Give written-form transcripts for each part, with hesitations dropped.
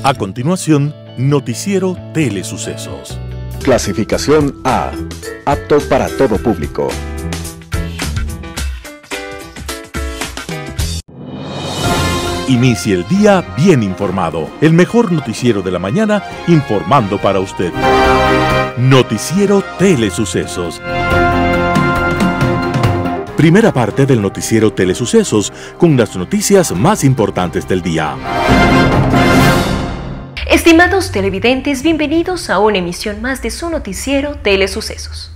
A continuación, Noticiero Telesucesos. Clasificación A. Apto para todo público. Inicie el día bien informado. El mejor noticiero de la mañana informando para usted. Noticiero Telesucesos. Primera parte del noticiero Telesucesos con las noticias más importantes del día. Estimados televidentes, bienvenidos a una emisión más de su noticiero Telesucesos.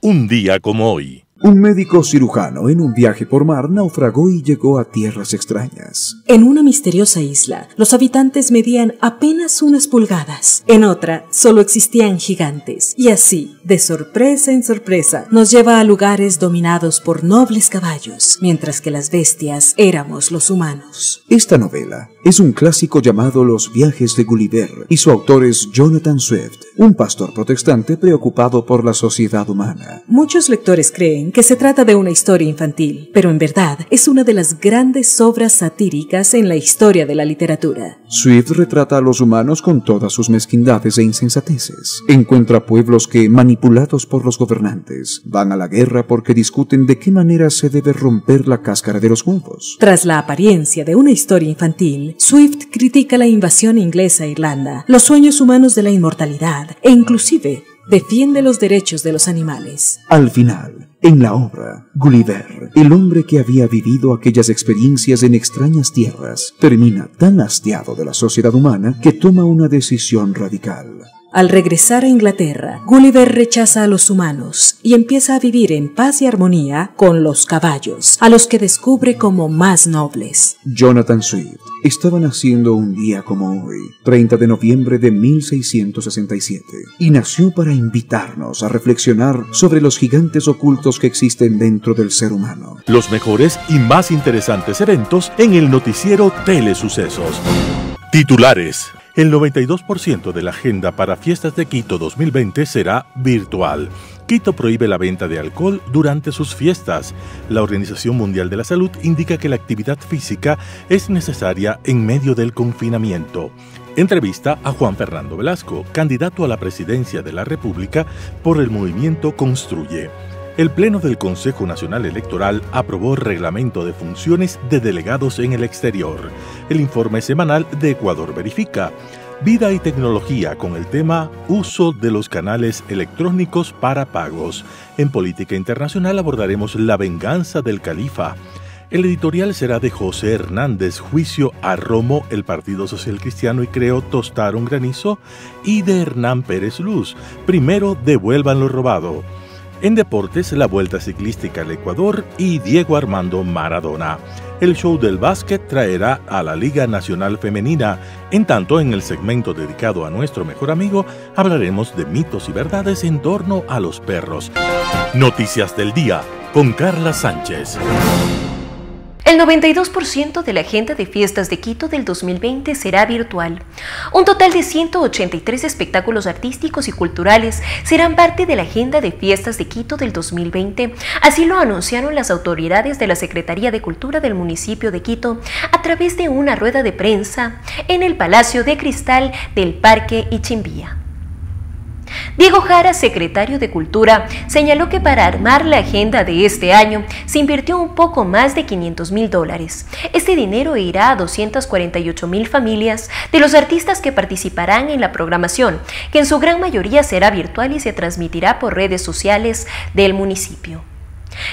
Un día como hoy. Un médico cirujano en un viaje por mar naufragó y llegó a tierras extrañas. En una misteriosa isla, los habitantes medían apenas unas pulgadas. En otra, solo existían gigantes. Y así, de sorpresa en sorpresa, nos lleva a lugares dominados por nobles caballos, mientras que las bestias éramos los humanos. Esta novela es un clásico llamado Los viajes de Gulliver, y su autor es Jonathan Swift, un pastor protestante preocupado por la sociedad humana. Muchos lectores creen que se trata de una historia infantil, pero en verdad es una de las grandes obras satíricas en la historia de la literatura. Swift retrata a los humanos con todas sus mezquindades e insensateces. Encuentra pueblos que, manipulados por los gobernantes, van a la guerra porque discuten de qué manera se debe romper la cáscara de los huevos. Tras la apariencia de una historia infantil, Swift critica la invasión inglesa a Irlanda, los sueños humanos de la inmortalidad e inclusive defiende los derechos de los animales. Al final, en la obra, Gulliver, el hombre que había vivido aquellas experiencias en extrañas tierras, termina tan hastiado de la sociedad humana que toma una decisión radical. Al regresar a Inglaterra, Gulliver rechaza a los humanos y empieza a vivir en paz y armonía con los caballos, a los que descubre como más nobles. Jonathan Swift estaba naciendo un día como hoy, 30 de noviembre de 1667, y nació para invitarnos a reflexionar sobre los gigantes ocultos que existen dentro del ser humano. Los mejores y más interesantes eventos en el noticiero Telesucesos. Titulares. El 92% de la agenda para Fiestas de Quito 2020 será virtual. Quito prohíbe la venta de alcohol durante sus fiestas. La Organización Mundial de la Salud indica que la actividad física es necesaria en medio del confinamiento. Entrevista a Juan Fernando Velasco, candidato a la presidencia de la República por el movimiento Construye. El Pleno del Consejo Nacional Electoral aprobó reglamento de funciones de delegados en el exterior. El informe semanal de Ecuador Verifica. Vida y tecnología con el tema Uso de los canales electrónicos para pagos. En política internacional abordaremos la venganza del califa. El editorial será de José Hernández, Juicio a Romo, el Partido Social Cristiano y Creo tostaron granizo, y de Hernán Pérez Luz, primero devuelvan lo robado. En deportes, la Vuelta Ciclística al Ecuador y Diego Armando Maradona. El show del básquet traerá a la Liga Nacional Femenina. En tanto, en el segmento dedicado a nuestro mejor amigo, hablaremos de mitos y verdades en torno a los perros. Noticias del día con Carla Sánchez. El 92% de la agenda de Fiestas de Quito del 2020 será virtual. Un total de 183 espectáculos artísticos y culturales serán parte de la agenda de Fiestas de Quito del 2020. Así lo anunciaron las autoridades de la Secretaría de Cultura del municipio de Quito a través de una rueda de prensa en el Palacio de Cristal del Parque Ichimbía. Diego Jara, secretario de Cultura, señaló que para armar la agenda de este año se invirtió un poco más de $500.000. Este dinero irá a 248.000 familias de los artistas que participarán en la programación, que en su gran mayoría será virtual y se transmitirá por redes sociales del municipio.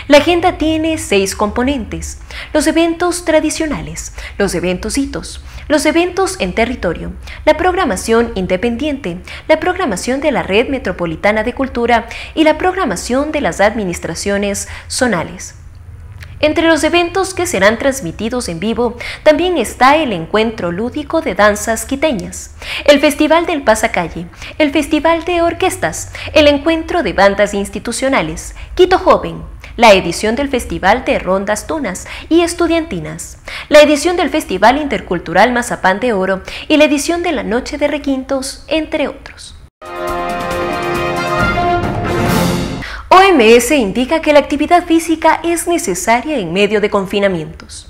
La agenda tiene 6 componentes: los eventos tradicionales, los eventos hitos, los eventos en territorio, la programación independiente, la programación de la Red Metropolitana de Cultura y la programación de las administraciones zonales. Entre los eventos que serán transmitidos en vivo también está el Encuentro Lúdico de Danzas Quiteñas, el Festival del Pasacalle, el Festival de Orquestas, el Encuentro de Bandas Institucionales, Quito Joven, la edición del Festival de Rondas Tunas y Estudiantinas, la edición del Festival Intercultural Mazapán de Oro y la edición de la Noche de Requintos, entre otros. OMS indica que la actividad física es necesaria en medio de confinamientos.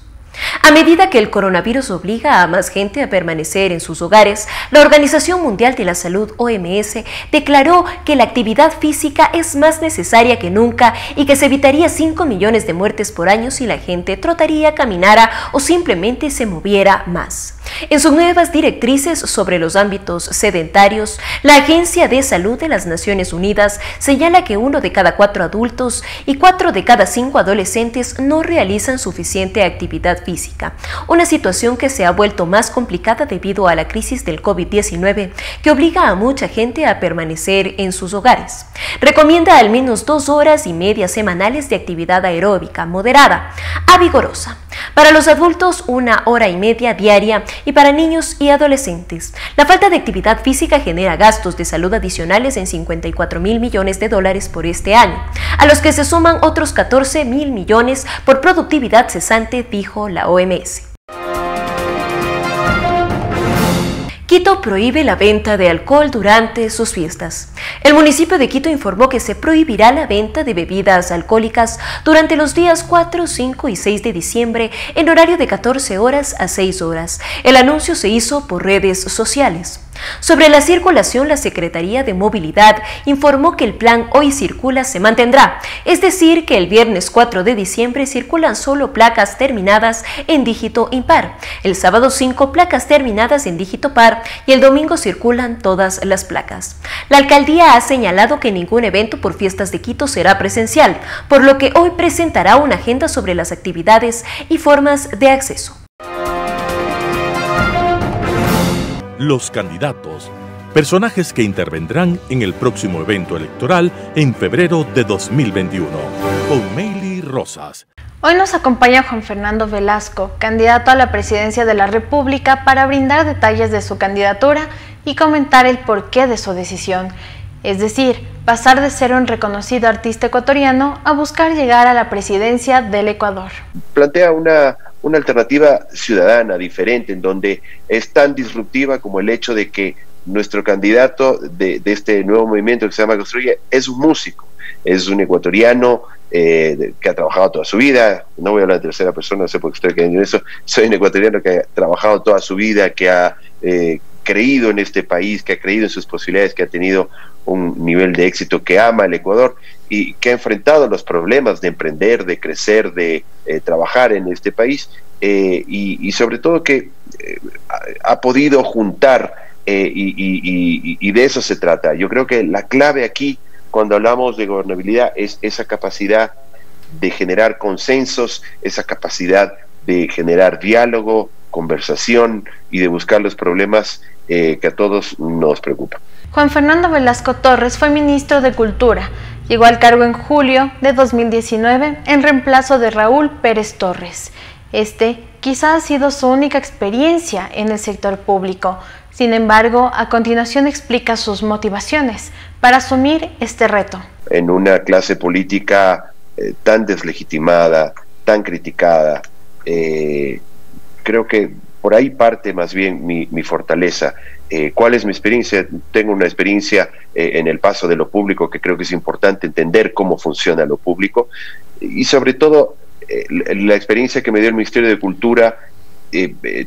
A medida que el coronavirus obliga a más gente a permanecer en sus hogares, la Organización Mundial de la Salud, OMS, declaró que la actividad física es más necesaria que nunca y que se evitaría 5 millones de muertes por año si la gente trotaría, caminara o simplemente se moviera más. En sus nuevas directrices sobre los ámbitos sedentarios, la Agencia de Salud de las Naciones Unidas señala que 1 de cada 4 adultos y 4 de cada 5 adolescentes no realizan suficiente actividad física, una situación que se ha vuelto más complicada debido a la crisis del COVID-19, que obliga a mucha gente a permanecer en sus hogares. Recomienda al menos 2 horas y media semanales de actividad aeróbica moderada a vigorosa. Para los adultos, 1 hora y media diaria, y para niños y adolescentes. La falta de actividad física genera gastos de salud adicionales en $54.000 millones por este año, a los que se suman otros $14.000 millones por productividad cesante, dijo la OMS. Quito prohíbe la venta de alcohol durante sus fiestas. El municipio de Quito informó que se prohibirá la venta de bebidas alcohólicas durante los días 4, 5 y 6 de diciembre en horario de 14 horas a 6 horas. El anuncio se hizo por redes sociales. Sobre la circulación, la Secretaría de Movilidad informó que el plan Hoy Circula se mantendrá, es decir, que el viernes 4 de diciembre circulan solo placas terminadas en dígito impar, el sábado 5 placas terminadas en dígito par y el domingo circulan todas las placas. La alcaldía ha señalado que ningún evento por Fiestas de Quito será presencial, por lo que hoy presentará una agenda sobre las actividades y formas de acceso. Los candidatos, personajes que intervendrán en el próximo evento electoral en febrero de 2021, con Meili Rosas. Hoy nos acompaña Juan Fernando Velasco, candidato a la presidencia de la República, para brindar detalles de su candidatura y comentar el porqué de su decisión. Es decir, pasar de ser un reconocido artista ecuatoriano a buscar llegar a la presidencia del Ecuador. Plantea una alternativa ciudadana diferente, en donde es tan disruptiva como el hecho de que nuestro candidato de este nuevo movimiento que se llama Construye es un músico, es un ecuatoriano que ha trabajado toda su vida. No voy a hablar de tercera persona, no sé por qué estoy cayendo en eso. Soy un ecuatoriano que ha trabajado toda su vida, que ha creído en este país, que ha creído en sus posibilidades, que ha tenido un nivel de éxito, que ama el Ecuador y que ha enfrentado los problemas de emprender, de crecer, de trabajar en este país, y sobre todo que ha podido juntar, y de eso se trata. Yo creo que la clave aquí, cuando hablamos de gobernabilidad, es esa capacidad de generar consensos, esa capacidad de generar diálogo, conversación y de buscar los problemas que a todos nos preocupan. Juan Fernando Velasco Torres fue ministro de Cultura. Llegó al cargo en julio de 2019 en reemplazo de Raúl Pérez Torres. Quizá ha sido su única experiencia en el sector público. Sin embargo, a continuación explica sus motivaciones para asumir este reto. En una clase política tan deslegitimada, tan criticada, creo que por ahí parte más bien mi fortaleza. ¿Cuál es mi experiencia? Tengo una experiencia en el paso de lo público, que creo que es importante entender cómo funciona lo público, y sobre todo la experiencia que me dio el Ministerio de Cultura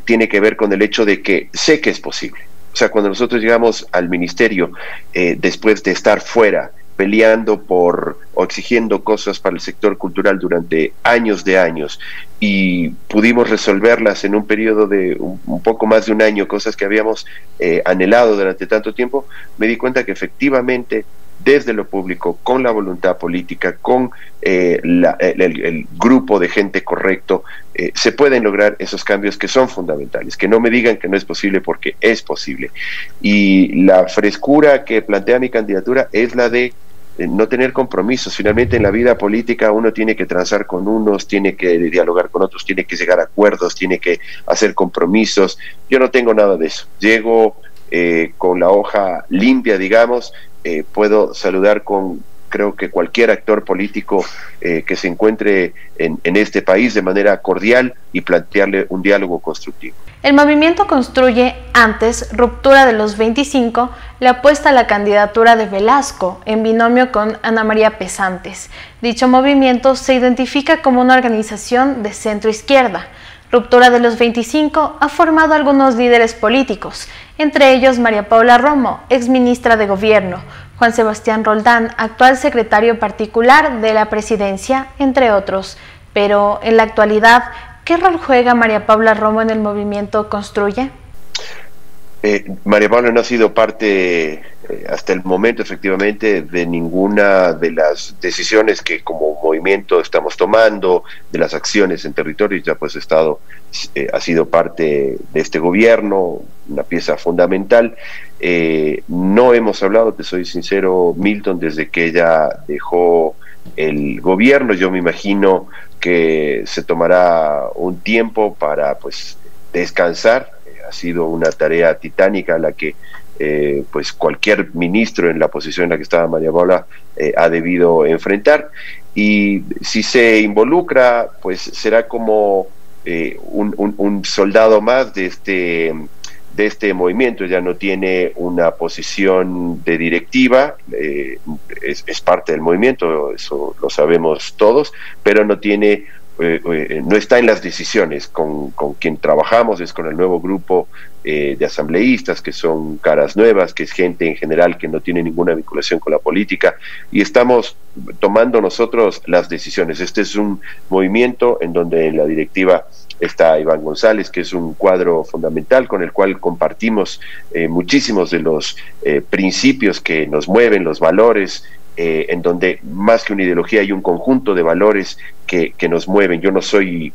tiene que ver con el hecho de que sé que es posible. O sea, cuando nosotros llegamos al ministerio, después de estar fuera, peleando por o exigiendo cosas para el sector cultural durante años y pudimos resolverlas en un periodo de un poco más de un año, cosas que habíamos anhelado durante tanto tiempo, me di cuenta que efectivamente desde lo público, con la voluntad política, con el grupo de gente correcto, se pueden lograr esos cambios que son fundamentales. Que no me digan que no es posible, porque es posible. Y la frescura que plantea mi candidatura es la de no tener compromisos. Finalmente en la vida política uno tiene que transar con unos, tiene que dialogar con otros, tiene que llegar a acuerdos, tiene que hacer compromisos. Yo no tengo nada de eso. Llego con la hoja limpia, digamos. Puedo saludar con, creo que cualquier actor político que se encuentre en este país de manera cordial y plantearle un diálogo constructivo. El movimiento Construye, antes Ruptura de los 25, le apuesta a la candidatura de Velasco en binomio con Ana María Pesantes. Dicho movimiento se identifica como una organización de centro izquierda. Ruptura de los 25 ha formado algunos líderes políticos, entre ellos María Paula Romo, exministra de Gobierno, Juan Sebastián Roldán, actual secretario particular de la presidencia, entre otros. Pero en la actualidad, ¿qué rol juega María Paula Romo en el movimiento Construye? María Paula no ha sido parte hasta el momento efectivamente de ninguna de las decisiones que como movimiento estamos tomando, de las acciones en territorio. Ya pues ha sido parte de este gobierno, una pieza fundamental. No hemos hablado, te soy sincero, Milton, desde que ella dejó el gobierno. Yo me imagino que se tomará un tiempo para pues descansar. Ha sido una tarea titánica la que pues cualquier ministro en la posición en la que estaba María Paula ha debido enfrentar, y si se involucra pues será como un soldado más de este movimiento. Ya no tiene una posición de directiva, es parte del movimiento, eso lo sabemos todos, pero no tiene no está en las decisiones. Con quien trabajamos es con el nuevo grupo de asambleístas, que son caras nuevas, que es gente en general que no tiene ninguna vinculación con la política, y estamos tomando nosotros las decisiones. Este es un movimiento en donde en la directiva está Iván González, que es un cuadro fundamental con el cual compartimos muchísimos de los principios que nos mueven, los valores, en donde más que una ideología hay un conjunto de valores que nos mueven. Yo no soy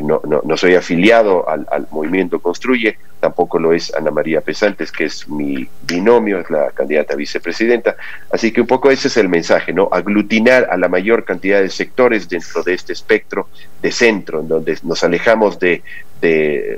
no soy afiliado al movimiento Construye, tampoco lo es Ana María Pesantes, que es mi binomio, es la candidata a vicepresidenta. Así que un poco ese es el mensaje, ¿no? Aglutinar a la mayor cantidad de sectores dentro de este espectro de centro, en donde nos alejamos el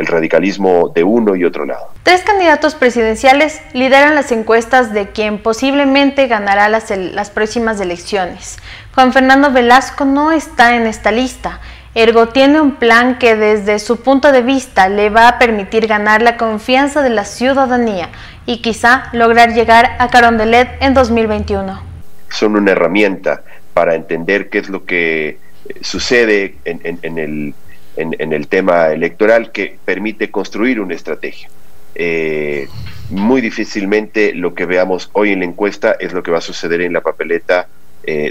radicalismo de uno y otro lado. 3 candidatos presidenciales lideran las encuestas de quien posiblemente ganará las próximas elecciones. Juan Fernando Velasco no está en esta lista, ergo tiene un plan que desde su punto de vista le va a permitir ganar la confianza de la ciudadanía y quizá lograr llegar a Carondelet en 2021. Son una herramienta para entender qué es lo que sucede en el tema electoral, que permite construir una estrategia. Muy difícilmente lo que veamos hoy en la encuesta es lo que va a suceder en la papeleta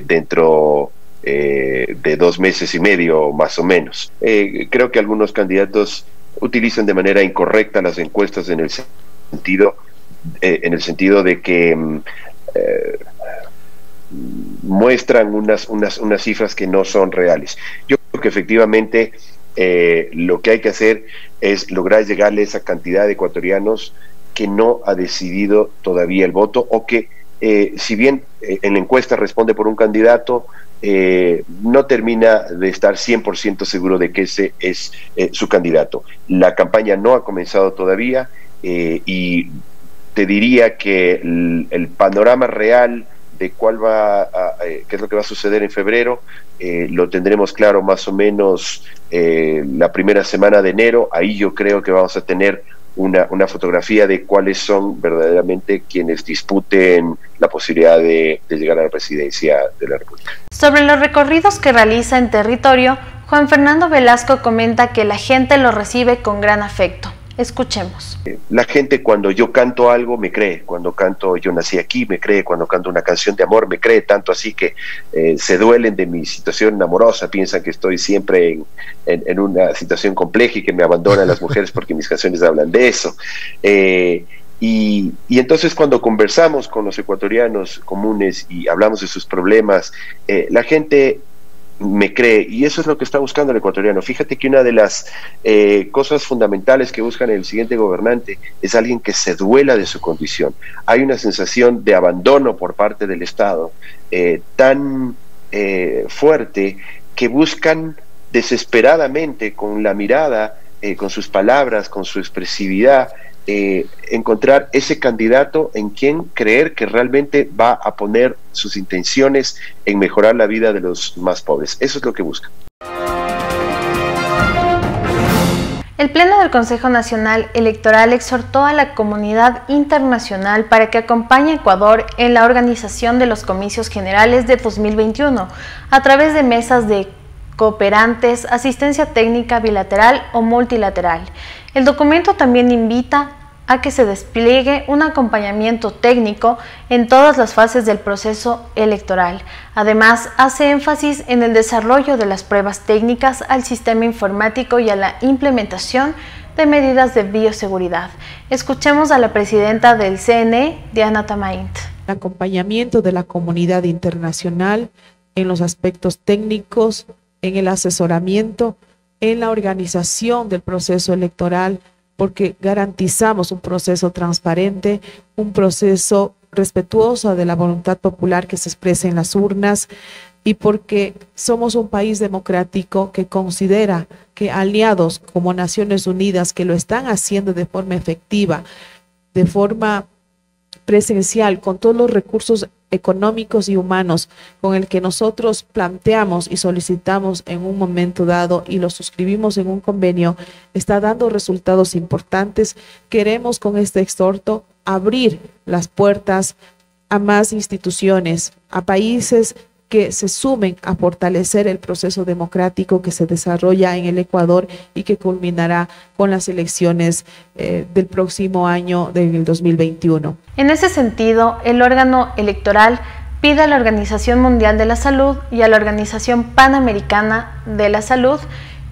dentro de 2 meses y medio más o menos. Creo que algunos candidatos utilizan de manera incorrecta las encuestas en el sentido de que muestran unas cifras que no son reales. Yo creo que efectivamente lo que hay que hacer es lograr llegarle a esa cantidad de ecuatorianos que no ha decidido todavía el voto, o que si bien en la encuesta responde por un candidato, no termina de estar 100% seguro de que ese es su candidato. La campaña no ha comenzado todavía, y te diría que el panorama real de qué es lo que va a suceder en febrero, lo tendremos claro más o menos la primera semana de enero. Ahí yo creo que vamos a tener una fotografía de cuáles son verdaderamente quienes disputen la posibilidad de llegar a la presidencia de la República. Sobre los recorridos que realiza en territorio, Juan Fernando Velasco comenta que la gente lo recibe con gran afecto. Escuchemos. La gente, cuando yo canto algo, me cree. Cuando canto Yo nací aquí, me cree. Cuando canto una canción de amor, me cree. Tanto así que se duelen de mi situación amorosa, piensan que estoy siempre en una situación compleja y que me abandonan las mujeres porque mis canciones hablan de eso. Y entonces, cuando conversamos con los ecuatorianos comunes y hablamos de sus problemas, la gente me cree, y eso es lo que está buscando el ecuatoriano. Fíjate que una de las cosas fundamentales que buscan el siguiente gobernante es alguien que se duela de su condición. Hay una sensación de abandono por parte del Estado tan fuerte, que buscan desesperadamente, con la mirada, con sus palabras, con su expresividad, encontrar ese candidato en quien creer que realmente va a poner sus intenciones en mejorar la vida de los más pobres. Eso es lo que busca. El Pleno del Consejo Nacional Electoral exhortó a la comunidad internacional para que acompañe a Ecuador en la organización de los comicios generales de 2021 a través de mesas de cooperantes, asistencia técnica bilateral o multilateral. El documento también invita a que se despliegue un acompañamiento técnico en todas las fases del proceso electoral. Además, hace énfasis en el desarrollo de las pruebas técnicas al sistema informático y a la implementación de medidas de bioseguridad. Escuchemos a la presidenta del CNE, Diana Tamaint. El acompañamiento de la comunidad internacional en los aspectos técnicos, en el asesoramiento, en la organización del proceso electoral, porque garantizamos un proceso transparente, un proceso respetuoso de la voluntad popular que se expresa en las urnas, y porque somos un país democrático que considera que aliados como Naciones Unidas, que lo están haciendo de forma efectiva, de forma presencial, con todos los recursos económicos y humanos con el que nosotros planteamos y solicitamos en un momento dado y lo suscribimos en un convenio, está dando resultados importantes. Queremos con este exhorto abrir las puertas a más instituciones, a países que se sumen a fortalecer el proceso democrático que se desarrolla en el Ecuador y que culminará con las elecciones del próximo año, del 2021. En ese sentido, el órgano electoral pide a la Organización Mundial de la Salud y a la Organización Panamericana de la Salud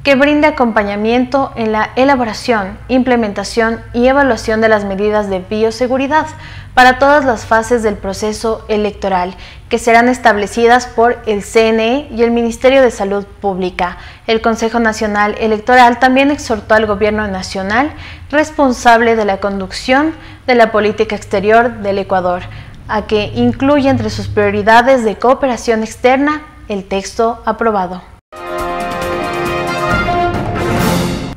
que brinde acompañamiento en la elaboración, implementación y evaluación de las medidas de bioseguridad para todas las fases del proceso electoral, que serán establecidas por el CNE y el Ministerio de Salud Pública. El Consejo Nacional Electoral también exhortó al Gobierno Nacional, responsable de la conducción de la política exterior del Ecuador, a que incluya entre sus prioridades de cooperación externa el texto aprobado.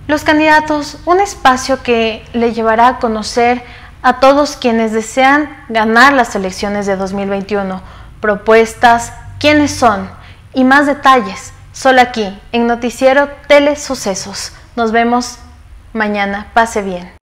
Los candidatos, un espacio que le llevará a conocer a todos quienes desean ganar las elecciones de 2021, propuestas, quiénes son y más detalles, solo aquí en Noticiero Telesucesos. Nos vemos mañana, pase bien.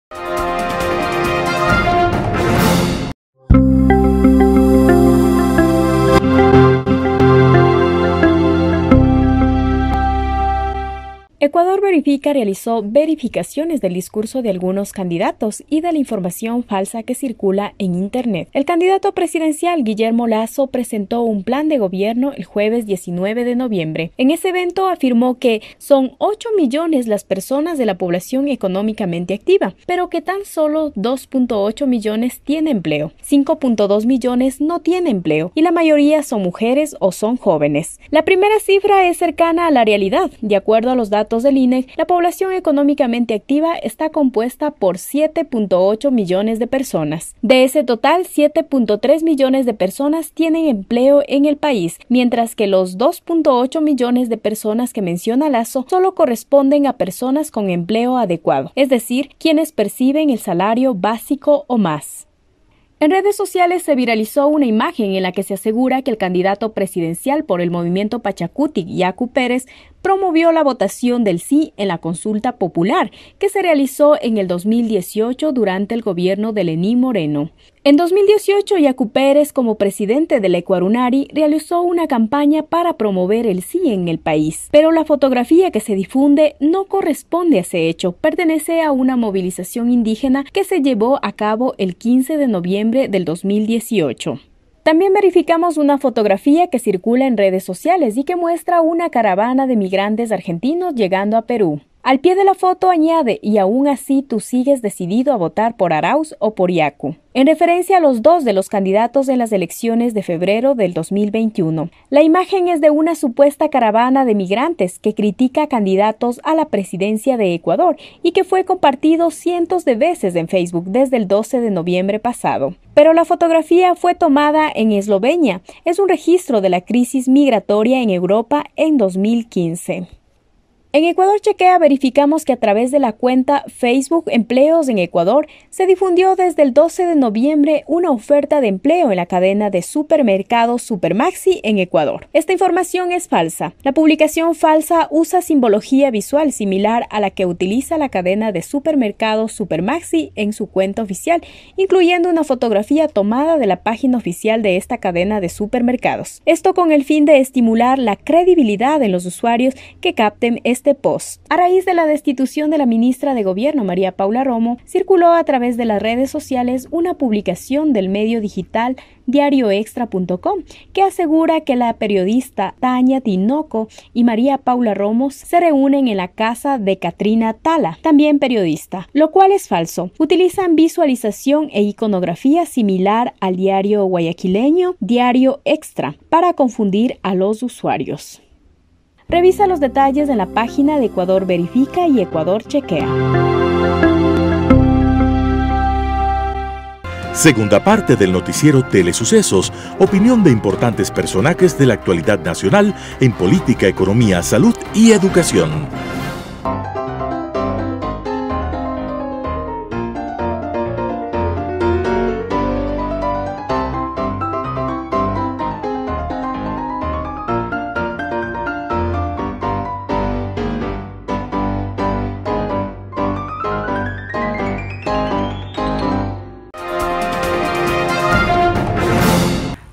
Ecuador Verifica realizó verificaciones del discurso de algunos candidatos y de la información falsa que circula en Internet. El candidato presidencial Guillermo Lasso presentó un plan de gobierno el jueves 19 de noviembre. En ese evento afirmó que son 8 millones las personas de la población económicamente activa, pero que tan solo 2.8 millones tienen empleo, 5.2 millones no tienen empleo y la mayoría son mujeres o son jóvenes. La primera cifra es cercana a la realidad. De acuerdo a los datos del INEC, la población económicamente activa está compuesta por 7.8 millones de personas. De ese total, 7.3 millones de personas tienen empleo en el país, mientras que los 2.8 millones de personas que menciona Lasso solo corresponden a personas con empleo adecuado, es decir, quienes perciben el salario básico o más. En redes sociales se viralizó una imagen en la que se asegura que el candidato presidencial por el movimiento Pachacutic, Yacu Pérez, promovió la votación del sí en la consulta popular que se realizó en el 2018 durante el gobierno de Lenín Moreno. En 2018, Yacu Pérez, como presidente de la Ecuarunari, realizó una campaña para promover el sí en el país. Pero la fotografía que se difunde no corresponde a ese hecho, pertenece a una movilización indígena que se llevó a cabo el 15 de noviembre del 2018. También verificamos una fotografía que circula en redes sociales y que muestra una caravana de migrantes argentinos llegando a Perú. Al pie de la foto añade, y aún así tú sigues decidido a votar por Arauz o por Yacu, en referencia a los dos de los candidatos en las elecciones de febrero del 2021. La imagen es de una supuesta caravana de migrantes que critica candidatos a la presidencia de Ecuador y que fue compartido cientos de veces en Facebook desde el 12 de noviembre pasado. Pero la fotografía fue tomada en Eslovenia. Es un registro de la crisis migratoria en Europa en 2015. En Ecuador Chequea verificamos que a través de la cuenta Facebook Empleos en Ecuador se difundió desde el 12 de noviembre una oferta de empleo en la cadena de supermercados Supermaxi en Ecuador. Esta información es falsa. La publicación falsa usa simbología visual similar a la que utiliza la cadena de supermercados Supermaxi en su cuenta oficial, incluyendo una fotografía tomada de la página oficial de esta cadena de supermercados. Esto con el fin de estimular la credibilidad en los usuarios que capten este post. A raíz de la destitución de la ministra de Gobierno, María Paula Romo, circuló a través de las redes sociales una publicación del medio digital diarioextra.com que asegura que la periodista Tania Tinoco y María Paula Romo se reúnen en la casa de Katrina Tala, también periodista, lo cual es falso. Utilizan visualización e iconografía similar al diario guayaquileño Diario Extra para confundir a los usuarios. Revisa los detalles en la página de Ecuador Verifica y Ecuador Chequea. Segunda parte del noticiero Telesucesos, opinión de importantes personajes de la actualidad nacional en política, economía, salud y educación.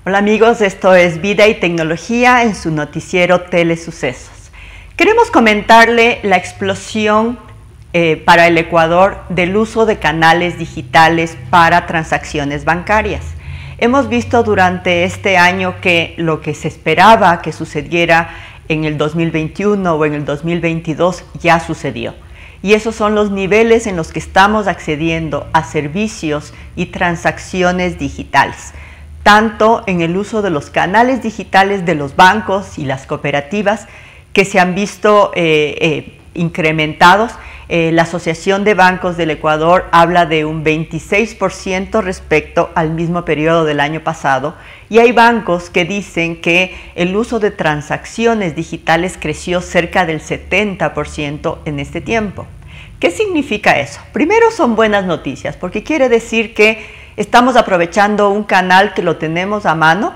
Hola amigos, esto es Vida y Tecnología en su noticiero Telesucesos. Queremos comentarle la explosión para el Ecuador del uso de canales digitales para transacciones bancarias. Hemos visto durante este año que lo que se esperaba que sucediera en el 2021 o en el 2022 ya sucedió. Y esos son los niveles en los que estamos accediendo a servicios y transacciones digitales, tanto en el uso de los canales digitales de los bancos y las cooperativas que se han visto incrementados. La Asociación de Bancos del Ecuador habla de un 26% respecto al mismo periodo del año pasado, y hay bancos que dicen que el uso de transacciones digitales creció cerca del 70% en este tiempo. ¿Qué significa eso? Primero, son buenas noticias, porque quiere decir que estamos aprovechando un canal que lo tenemos a mano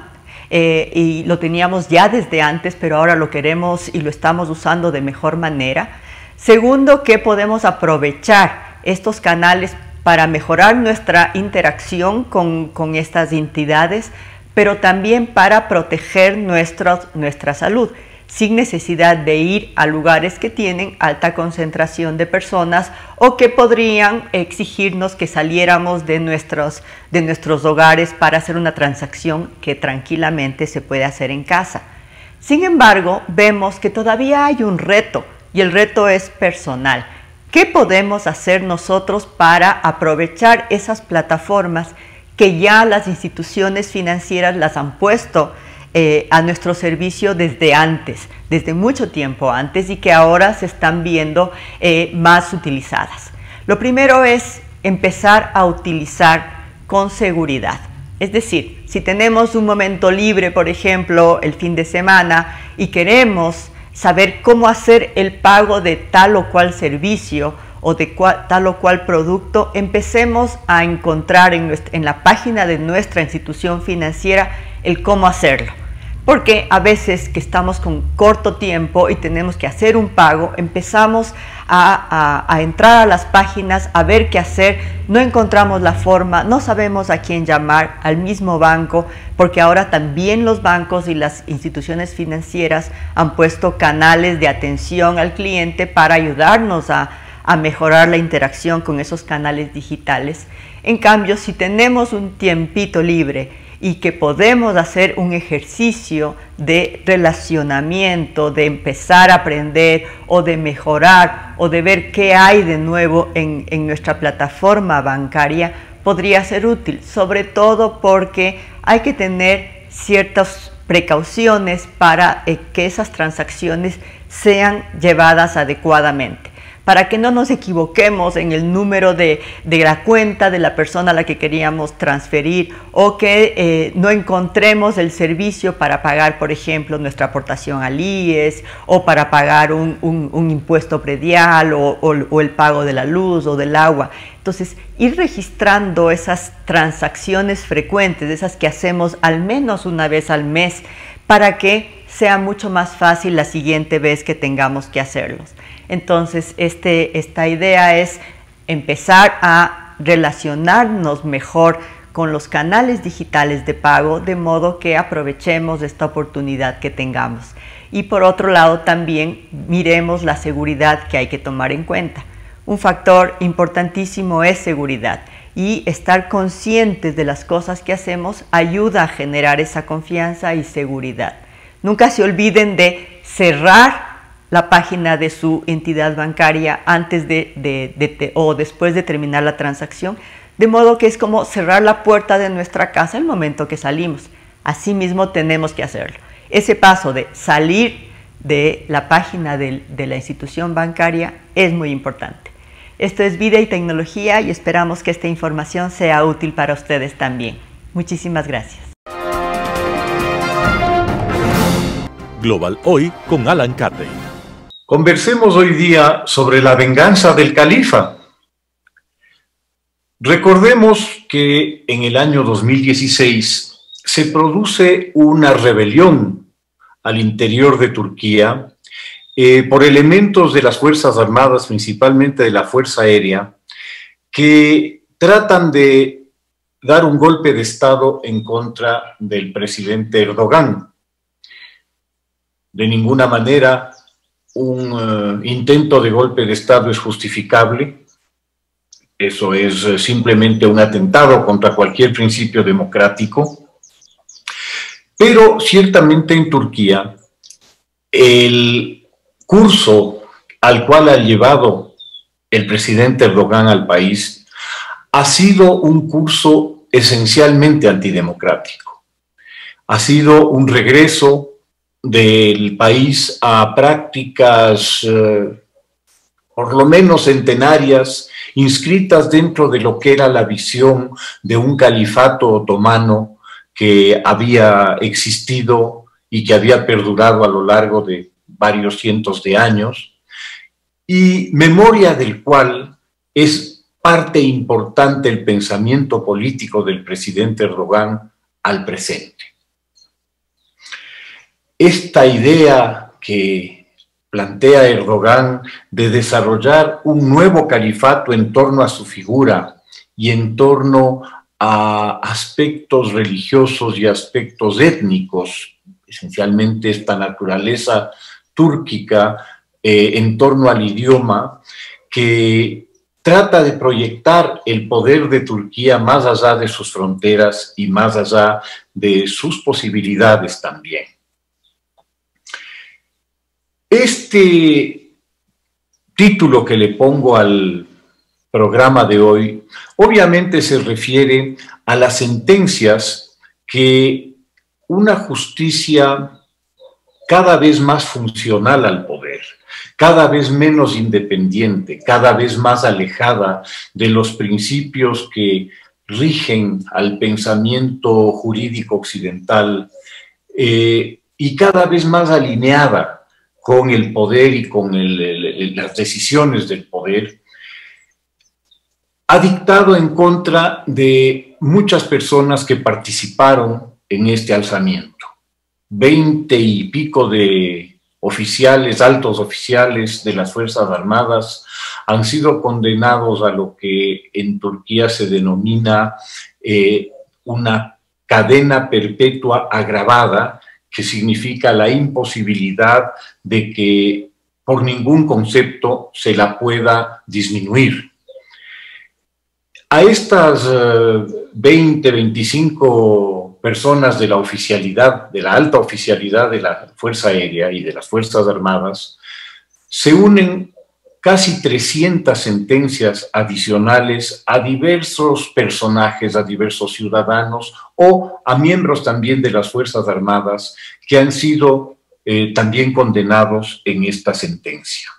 y lo teníamos ya desde antes, pero ahora lo queremos y lo estamos usando de mejor manera. Segundo, que podemos aprovechar estos canales para mejorar nuestra interacción con estas entidades, pero también para proteger nuestra salud, sin necesidad de ir a lugares que tienen alta concentración de personas o que podrían exigirnos que saliéramos de nuestros hogares para hacer una transacción que tranquilamente se puede hacer en casa. Sin embargo, vemos que todavía hay un reto, y el reto es personal. ¿Qué podemos hacer nosotros para aprovechar esas plataformas que ya las instituciones financieras las han puesto a nuestro servicio desde antes, desde mucho tiempo antes, y que ahora se están viendo más utilizadas? Lo primero es empezar a utilizar con seguridad. Es decir, si tenemos un momento libre, por ejemplo, el fin de semana, y queremos saber cómo hacer el pago de tal o cual servicio o de tal o cual producto, empecemos a encontrar en la página de nuestra institución financiera el cómo hacerlo. Porque a veces que estamos con corto tiempo y tenemos que hacer un pago, empezamos a entrar a las páginas, a ver qué hacer, no encontramos la forma, no sabemos a quién llamar, al mismo banco, porque ahora también los bancos y las instituciones financieras han puesto canales de atención al cliente para ayudarnos a mejorar la interacción con esos canales digitales. En cambio, si tenemos un tiempito libre y que podemos hacer un ejercicio de relacionamiento, de empezar a aprender o de mejorar o de ver qué hay de nuevo en nuestra plataforma bancaria, podría ser útil, sobre todo porque hay que tener ciertas precauciones para que esas transacciones sean llevadas adecuadamente. para que no nos equivoquemos en el número de la cuenta de la persona a la que queríamos transferir, o que no encontremos el servicio para pagar, por ejemplo, nuestra aportación al IES, o para pagar un impuesto predial, o el pago de la luz o del agua. Entonces, ir registrando esas transacciones frecuentes, esas que hacemos al menos una vez al mes, para que sea mucho más fácil la siguiente vez que tengamos que hacerlos. Entonces, esta idea es empezar a relacionarnos mejor con los canales digitales de pago, de modo que aprovechemos esta oportunidad que tengamos. Y por otro lado, también miremos la seguridad que hay que tomar en cuenta. Un factor importantísimo es seguridad, y estar conscientes de las cosas que hacemos ayuda a generar esa confianza y seguridad. Nunca se olviden de cerrar la página de su entidad bancaria antes o después de terminar la transacción, de modo que es como cerrar la puerta de nuestra casa el momento que salimos. Asimismo tenemos que hacerlo. Ese paso de salir de la página de la institución bancaria es muy importante. Esto es Vida y Tecnología, y esperamos que esta información sea útil para ustedes también. Muchísimas gracias. Global Hoy con Alan Carney. Conversemos hoy día sobre la venganza del califa. Recordemos que en el año 2016 se produce una rebelión al interior de Turquía por elementos de las Fuerzas Armadas, principalmente de la Fuerza Aérea, que tratan de dar un golpe de Estado en contra del presidente Erdogan. De ninguna manera un intento de golpe de Estado es justificable. Eso es simplemente un atentado contra cualquier principio democrático. Pero ciertamente en Turquía, el curso al cual ha llevado el presidente Erdogan al país ha sido un curso esencialmente antidemocrático. Ha sido un regreso del país a prácticas por lo menos centenarias, inscritas dentro de lo que era la visión de un califato otomano que había existido y que había perdurado a lo largo de varios cientos de años, y memoria del cual es parte importante el pensamiento político del presidente Erdogan al presente. Esta idea que plantea Erdogan de desarrollar un nuevo califato en torno a su figura y en torno a aspectos religiosos y aspectos étnicos, esencialmente esta naturaleza túrquica en torno al idioma, que trata de proyectar el poder de Turquía más allá de sus fronteras y más allá de sus posibilidades también. Este título que le pongo al programa de hoy obviamente se refiere a las sentencias que una justicia cada vez más funcional al poder, cada vez menos independiente, cada vez más alejada de los principios que rigen al pensamiento jurídico occidental y cada vez más alineada con el poder y con las decisiones del poder, ha dictado en contra de muchas personas que participaron en este alzamiento. 20 y pico de oficiales, altos oficiales de las Fuerzas Armadas han sido condenados a lo que en Turquía se denomina una cadena perpetua agravada, que significa la imposibilidad de que por ningún concepto se la pueda disminuir. A estas 20, 25 personas de la oficialidad, de la alta oficialidad de la Fuerza Aérea y de las Fuerzas Armadas, se unen casi 300 sentencias adicionales a diversos personajes, a diversos ciudadanos o a miembros también de las Fuerzas Armadas que han sido también condenados en esta sentencia.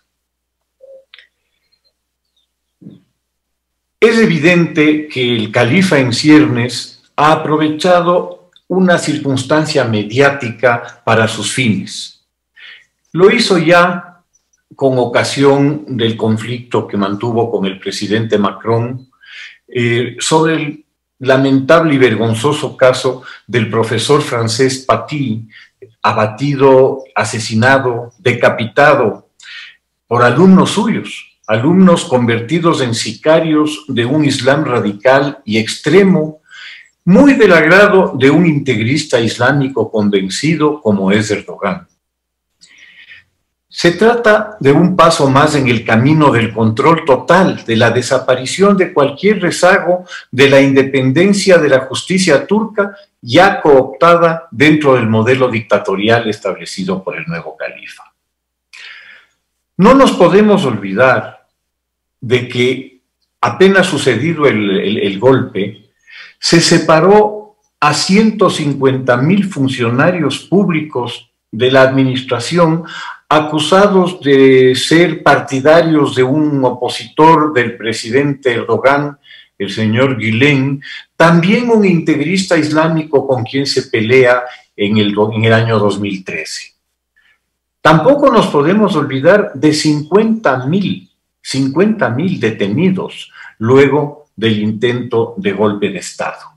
Es evidente que el califa en ciernes ha aprovechado una circunstancia mediática para sus fines. Lo hizo ya con ocasión del conflicto que mantuvo con el presidente Macron sobre el lamentable y vergonzoso caso del profesor francés Paty, abatido, asesinado, decapitado por alumnos suyos, alumnos convertidos en sicarios de un Islam radical y extremo, muy del agrado de un integrista islámico convencido como es Erdogan. Se trata de un paso más en el camino del control total, de la desaparición de cualquier rezago de la independencia de la justicia turca ya cooptada dentro del modelo dictatorial establecido por el nuevo califa. No nos podemos olvidar de que apenas sucedido el golpe, se separó a 150.000 funcionarios públicos de la administración acusados de ser partidarios de un opositor del presidente Erdogan, el señor Gülen, también un integrista islámico con quien se pelea en el año 2013. Tampoco nos podemos olvidar de 50.000 detenidos luego del intento de golpe de Estado.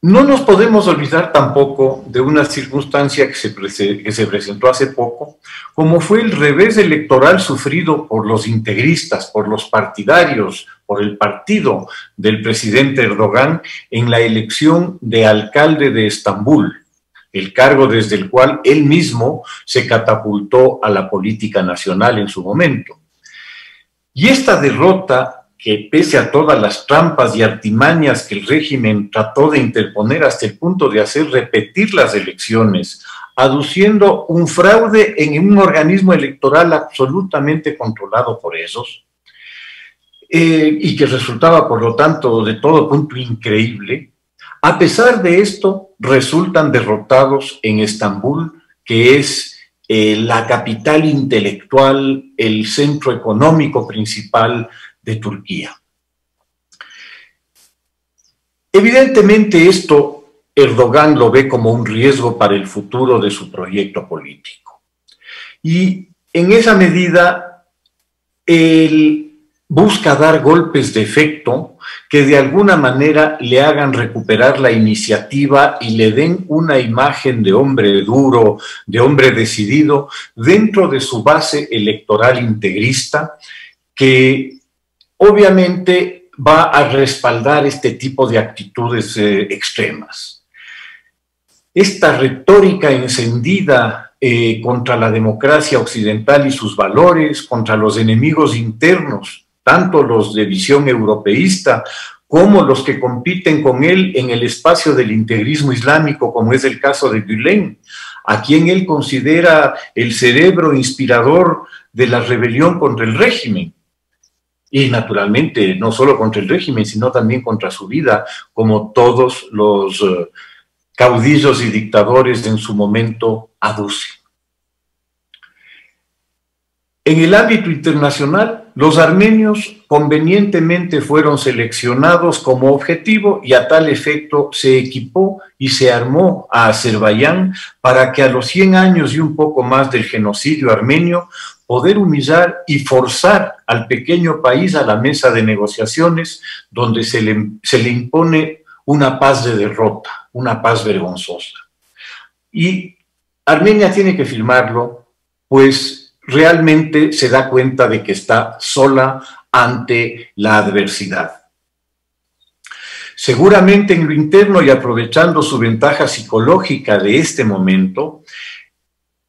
No nos podemos olvidar tampoco de una circunstancia que se presentó hace poco, como fue el revés electoral sufrido por los integristas, por los partidarios, por el partido del presidente Erdogan en la elección de alcalde de Estambul, el cargo desde el cual él mismo se catapultó a la política nacional en su momento. Y esta derrota, que pese a todas las trampas y artimañas que el régimen trató de interponer hasta el punto de hacer repetir las elecciones, aduciendo un fraude en un organismo electoral absolutamente controlado por esos, y que resultaba, por lo tanto, de todo punto increíble, a pesar de esto, resultan derrotados en Estambul, que es la capital intelectual, el centro económico principal de Turquía. Evidentemente esto Erdogan lo ve como un riesgo para el futuro de su proyecto político. Y en esa medida, él busca dar golpes de efecto que de alguna manera le hagan recuperar la iniciativa y le den una imagen de hombre duro, de hombre decidido, dentro de su base electoral integrista, que obviamente va a respaldar este tipo de actitudes extremas. Esta retórica encendida contra la democracia occidental y sus valores, contra los enemigos internos, tanto los de visión europeísta como los que compiten con él en el espacio del integrismo islámico, como es el caso de Gülen, a quien él considera el cerebro inspirador de la rebelión contra el régimen. Y naturalmente, no solo contra el régimen, sino también contra su vida, como todos los caudillos y dictadores en su momento aducen. En el ámbito internacional, los armenios convenientemente fueron seleccionados como objetivo y a tal efecto se equipó y se armó a Azerbaiyán para que a los 100 años y un poco más del genocidio armenio poder humillar y forzar al pequeño país a la mesa de negociaciones donde se le impone una paz de derrota, una paz vergonzosa. Y Armenia tiene que firmarlo, pues realmente se da cuenta de que está sola ante la adversidad. Seguramente en lo interno y aprovechando su ventaja psicológica de este momento,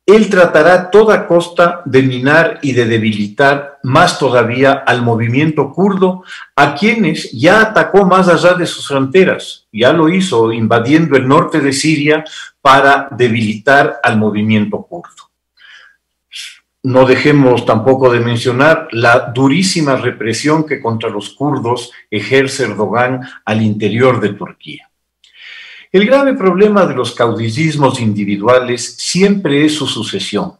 él tratará a toda costa de minar y de debilitar más todavía al movimiento kurdo, a quienes ya atacó más allá de sus fronteras. Ya lo hizo invadiendo el norte de Siria para debilitar al movimiento kurdo. No dejemos tampoco de mencionar la durísima represión que contra los kurdos ejerce Erdogan al interior de Turquía. El grave problema de los caudillismos individuales siempre es su sucesión.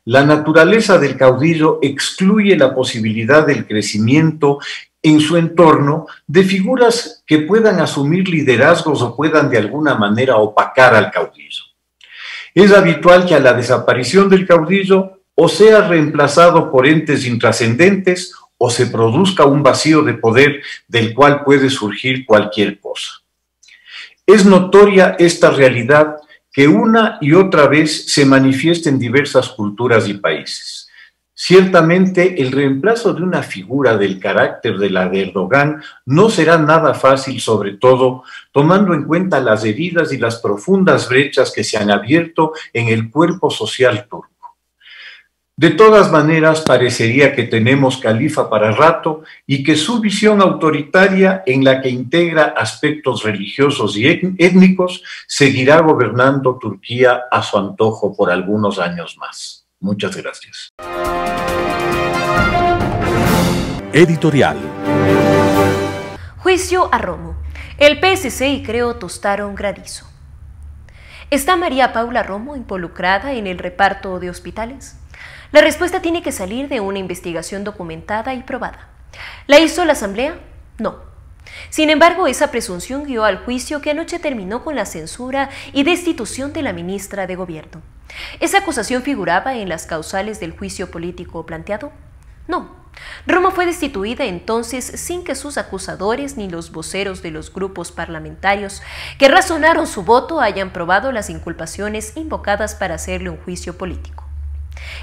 la naturaleza del caudillo excluye la posibilidad del crecimiento en su entorno de figuras que puedan asumir liderazgos o puedan de alguna manera opacar al caudillo. Es habitual que a la desaparición del caudillo o sea reemplazado por entes intrascendentes o se produzca un vacío de poder del cual puede surgir cualquier cosa. Es notoria esta realidad que una y otra vez se manifiesta en diversas culturas y países. Ciertamente, el reemplazo de una figura del carácter de la de Erdogan no será nada fácil, sobre todo tomando en cuenta las heridas y las profundas brechas que se han abierto en el cuerpo social turco. De todas maneras, parecería que tenemos califa para rato y que su visión autoritaria, en la que integra aspectos religiosos y étnicos, seguirá gobernando Turquía a su antojo por algunos años más. Muchas gracias. Editorial. Juicio a Romo. El PSC y Creo tostaron granizo. ¿Está María Paula Romo involucrada en el reparto de hospitales? La respuesta tiene que salir de una investigación documentada y probada. ¿La hizo la Asamblea? No. Sin embargo, esa presunción guió al juicio que anoche terminó con la censura y destitución de la ministra de Gobierno. ¿Esa acusación figuraba en las causales del juicio político planteado? No. Romo fue destituida entonces sin que sus acusadores ni los voceros de los grupos parlamentarios que razonaron su voto hayan probado las inculpaciones invocadas para hacerle un juicio político.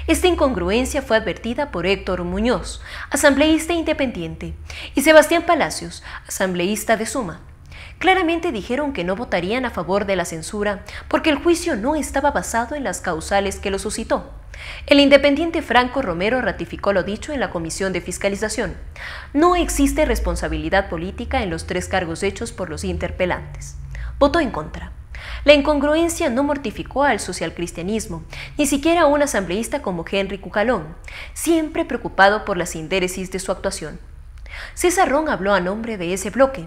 Esta incongruencia fue advertida por Héctor Muñoz, asambleísta independiente, y Sebastián Palacios, asambleísta de Suma. Claramente dijeron que no votarían a favor de la censura porque el juicio no estaba basado en las causales que lo suscitó. El independiente Franco Romero ratificó lo dicho en la Comisión de Fiscalización. No existe responsabilidad política en los 3 cargos hechos por los interpelantes. Votó en contra. La incongruencia no mortificó al socialcristianismo, ni siquiera a un asambleísta como Henry Cucalón, siempre preocupado por la sindéresis de su actuación. César Ron habló a nombre de ese bloque,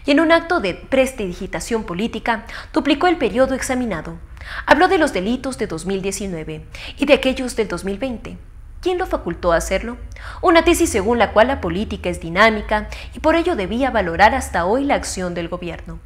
y en un acto de prestidigitación política duplicó el periodo examinado. Habló de los delitos de 2019 y de aquellos del 2020. ¿Quién lo facultó a hacerlo? Una tesis según la cual la política es dinámica y por ello debía valorar hasta hoy la acción del gobierno.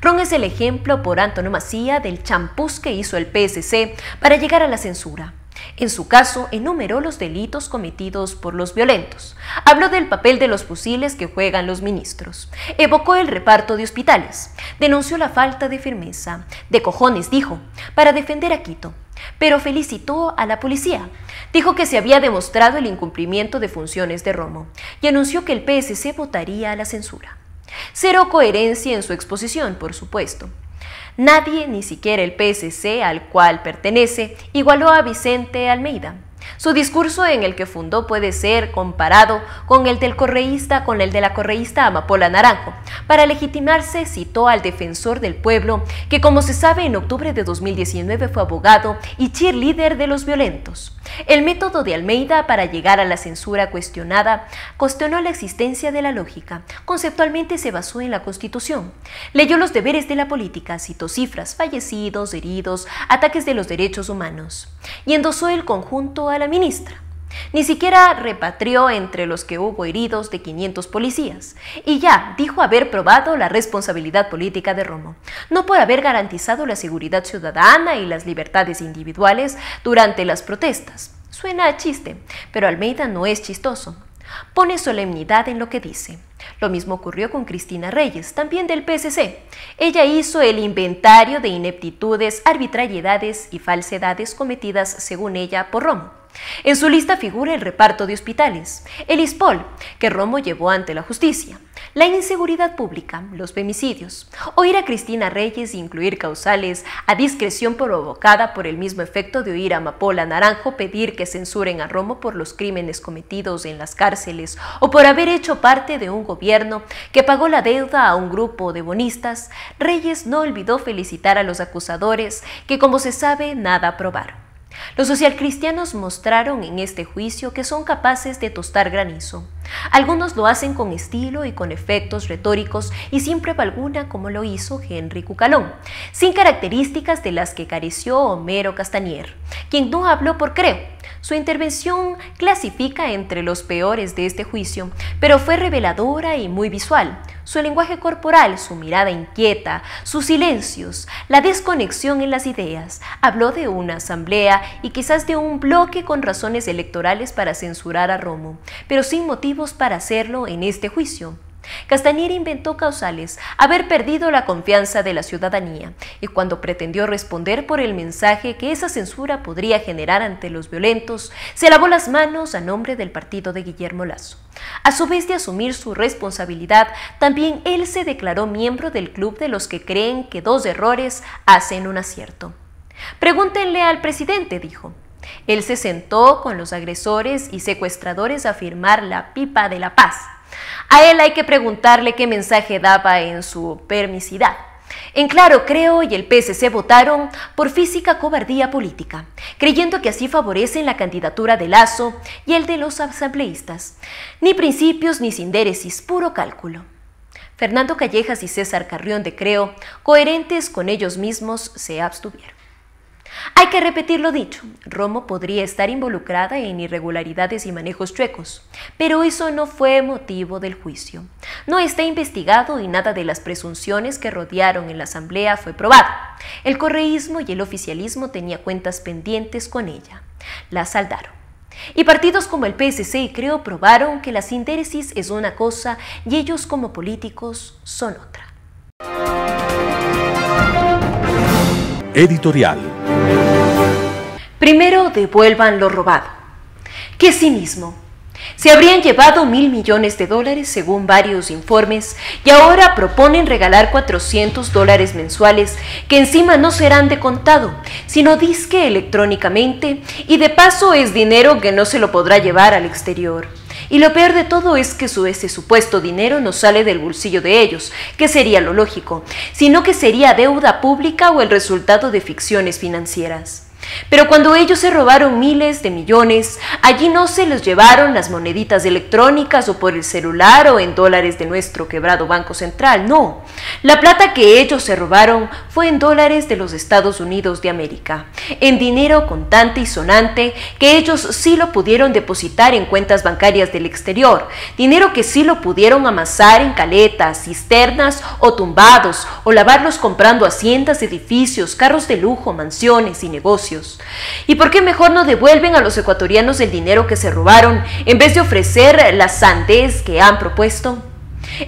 Ron es el ejemplo por antonomasia del champús que hizo el PSC para llegar a la censura. En su caso, enumeró los delitos cometidos por los violentos. Habló del papel de los fusiles que juegan los ministros. Evocó el reparto de hospitales. Denunció la falta de firmeza. De cojones, dijo, para defender a Quito. Pero felicitó a la policía. Dijo que se había demostrado el incumplimiento de funciones de Romo y anunció que el PSC votaría a la censura. Cero coherencia en su exposición, por supuesto. Nadie, ni siquiera el PSC al cual pertenece, igualó a Vicente Almeida. Su discurso, en el que fundó, puede ser comparado con el de la correísta Amapola Naranjo. Para legitimarse, citó al defensor del pueblo, que como se sabe en octubre de 2019 fue abogado y cheerleader de los violentos. El método de Almeida para llegar a la censura cuestionó la existencia de la lógica. Conceptualmente se basó en la Constitución. Leyó los deberes de la política, citó cifras, fallecidos, heridos, ataques de los derechos humanos. Y endosó el conjunto a la ministra. Ni siquiera repatrió entre los que hubo heridos de 500 policías. Y ya dijo haber probado la responsabilidad política de Romo, no por haber garantizado la seguridad ciudadana y las libertades individuales durante las protestas. Suena a chiste, pero Almeida no es chistoso. Pone solemnidad en lo que dice. Lo mismo ocurrió con Cristina Reyes, también del PSC. Ella hizo el inventario de ineptitudes, arbitrariedades y falsedades cometidas, según ella, por Romo. En su lista figura el reparto de hospitales, el ISPOL, que Romo llevó ante la justicia, la inseguridad pública, los femicidios, oír a Cristina Reyes e incluir causales a discreción provocada por el mismo efecto de oír a Amapola Naranjo pedir que censuren a Romo por los crímenes cometidos en las cárceles o por haber hecho parte de un gobierno que pagó la deuda a un grupo de bonistas. Reyes no olvidó felicitar a los acusadores que, como se sabe, nada probaron. Los socialcristianos mostraron en este juicio que son capaces de tostar granizo. Algunos lo hacen con estilo y con efectos retóricos y sin prueba alguna, como lo hizo Henry Cucalón, sin características de las que careció Homero Castañer, quien no habló por Creo. Su intervención clasifica entre los peores de este juicio, pero fue reveladora y muy visual. Su lenguaje corporal, su mirada inquieta, sus silencios, la desconexión en las ideas. Habló de una asamblea y quizás de un bloque con razones electorales para censurar a Romo, pero sin motivos para hacerlo en este juicio. Castañer inventó causales, haber perdido la confianza de la ciudadanía, y cuando pretendió responder por el mensaje que esa censura podría generar ante los violentos, se lavó las manos a nombre del partido de Guillermo Lasso. A su vez de asumir su responsabilidad, también él se declaró miembro del club de los que creen que 2 errores hacen un acierto. Pregúntenle al presidente, dijo. Él se sentó con los agresores y secuestradores a firmar la pipa de la paz. A él hay que preguntarle qué mensaje daba en su permisidad. En claro, Creo y el PSC votaron por física cobardía política, creyendo que así favorecen la candidatura de Lasso y el de los asambleístas. Ni principios ni sindéresis, puro cálculo. Fernando Callejas y César Carrión de Creo, coherentes con ellos mismos, se abstuvieron. Hay que repetir lo dicho, Romo podría estar involucrada en irregularidades y manejos chuecos, pero eso no fue motivo del juicio. No está investigado y nada de las presunciones que rodearon en la asamblea fue probado. El correísmo y el oficialismo tenían cuentas pendientes con ella. La saldaron. Y partidos como el PSC y Creo probaron que la sindéresis es una cosa y ellos como políticos son otra. Editorial. Primero devuelvan lo robado. ¡Qué cinismo! Se habrían llevado $1.000 millones según varios informes y ahora proponen regalar $400 mensuales que encima no serán de contado, sino disque electrónicamente y de paso es dinero que no se lo podrá llevar al exterior. Y lo peor de todo es que ese supuesto dinero no sale del bolsillo de ellos, que sería lo lógico, sino que sería deuda pública o el resultado de ficciones financieras. Pero cuando ellos se robaron miles de millones, allí no se los llevaron las moneditas electrónicas o por el celular o en dólares de nuestro quebrado Banco Central, no. La plata que ellos se robaron fue en dólares de los Estados Unidos de América, en dinero contante y sonante que ellos sí lo pudieron depositar en cuentas bancarias del exterior, dinero que sí lo pudieron amasar en caletas, cisternas o tumbados o lavarlos comprando haciendas, edificios, carros de lujo, mansiones y negocios. ¿Y por qué mejor no devuelven a los ecuatorianos el dinero que se robaron en vez de ofrecer la sandez que han propuesto?